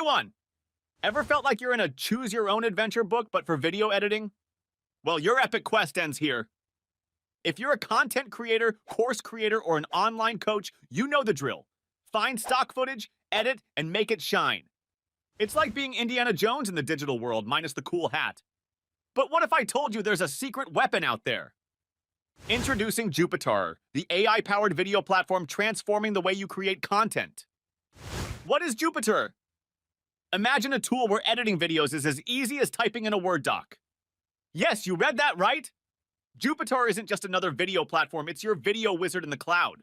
everyone! Ever felt like you're in a choose-your-own-adventure book, but for video editing? Well, your epic quest ends here. If you're a content creator, course creator, or an online coach, you know the drill. Find stock footage, edit, and make it shine. It's like being Indiana Jones in the digital world, minus the cool hat. But what if I told you there's a secret weapon out there? Introducing Jupitrr, the AI-powered video platform transforming the way you create content. What is Jupitrr? Imagine a tool where editing videos is as easy as typing in a Word doc. Yes, you read that right. Jupitrr isn't just another video platform, it's your video wizard in the cloud.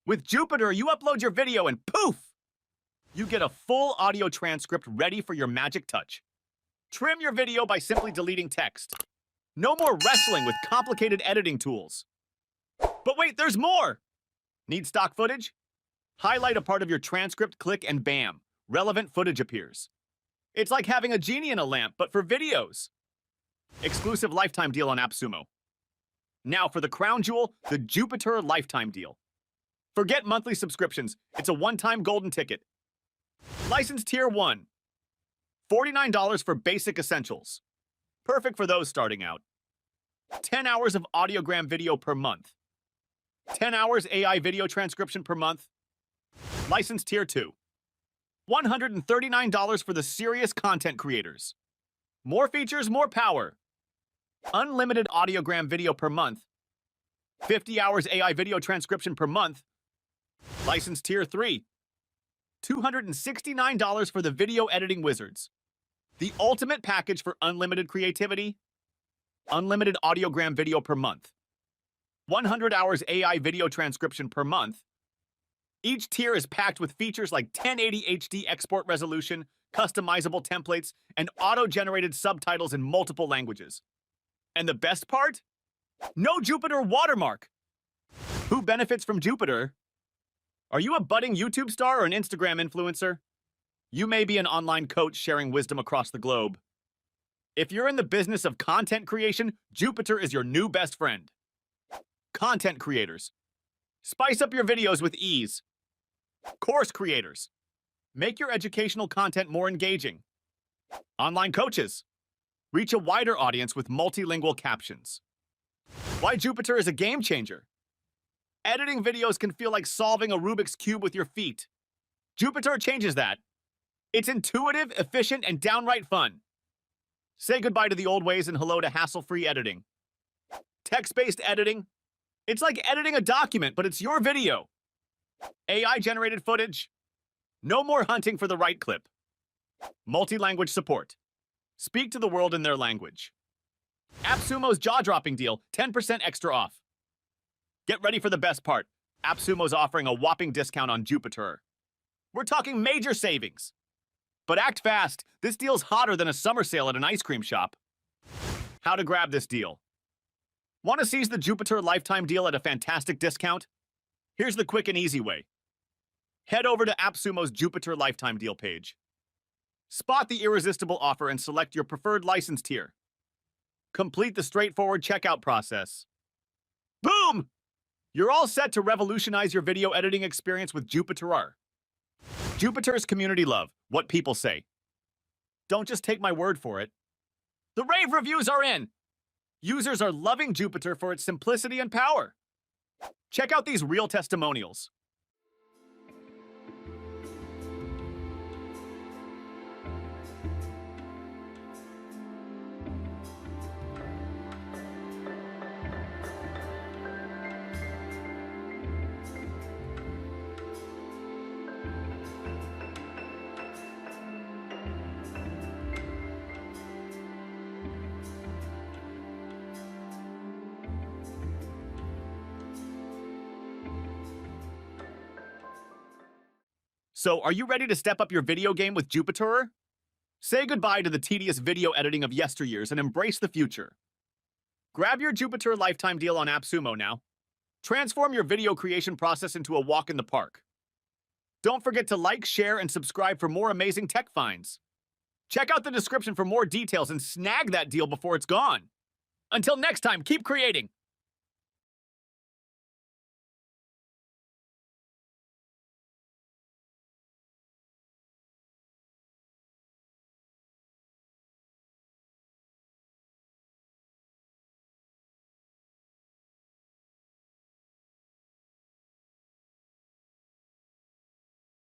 With Jupitrr, you upload your video and poof! You get a full audio transcript ready for your magic touch. Trim your video by simply deleting text. No more wrestling with complicated editing tools. But wait, there's more! Need stock footage? Highlight a part of your transcript, click, and bam, relevant footage appears. It's like having a genie in a lamp, but for videos. Exclusive lifetime deal on AppSumo. Now for the crown jewel, the Jupitrr lifetime deal. Forget monthly subscriptions. It's a one-time golden ticket. License Tier 1. $49 for basic essentials. Perfect for those starting out. 10 hours of Audiogram video per month. 10 hours AI video transcription per month. License Tier 2. $139 for the serious content creators. More features, more power. Unlimited Audiogram video per month. 50 hours AI video transcription per month. License Tier 3. $269 for the video editing wizards. The ultimate package for unlimited creativity. Unlimited Audiogram video per month. 100 hours AI video transcription per month. Each tier is packed with features like 1080 HD export resolution, customizable templates, and auto-generated subtitles in multiple languages. And the best part? No Jupitrr watermark! Who benefits from Jupitrr? Are you a budding YouTube star or an Instagram influencer? You may be an online coach sharing wisdom across the globe. If you're in the business of content creation, Jupitrr is your new best friend. Content creators. Spice up your videos with ease. Course creators. Make your educational content more engaging. Online coaches. Reach a wider audience with multilingual captions. Why Jupitrr is a game changer. Editing videos can feel like solving a Rubik's Cube with your feet. Jupitrr changes that. It's intuitive, efficient, and downright fun. Say goodbye to the old ways and hello to hassle-free editing. Text-based editing. It's like editing a document, but it's your video. AI-generated footage. No more hunting for the right clip. Multi-language support. Speak to the world in their language. AppSumo's jaw-dropping deal, 10% extra off. Get ready for the best part. AppSumo's offering a whopping discount on Jupitrr. We're talking major savings. But act fast. This deal's hotter than a summer sale at an ice cream shop. How to grab this deal? Want to seize the Jupitrr lifetime deal at a fantastic discount? Here's the quick and easy way. Head over to AppSumo's Jupitrr lifetime deal page. Spot the irresistible offer and select your preferred license tier. Complete the straightforward checkout process. Boom! You're all set to revolutionize your video editing experience with Jupitrr. Jupitrr's community love, what people say. Don't just take my word for it. The rave reviews are in! Users are loving Jupitrr for its simplicity and power. Check out these real testimonials. So, are you ready to step up your video game with Jupitrr? Say goodbye to the tedious video editing of yesteryears and embrace the future. Grab your Jupitrr lifetime deal on AppSumo now. Transform your video creation process into a walk in the park. Don't forget to like, share, and subscribe for more amazing tech finds. Check out the description for more details and snag that deal before it's gone. Until next time, keep creating!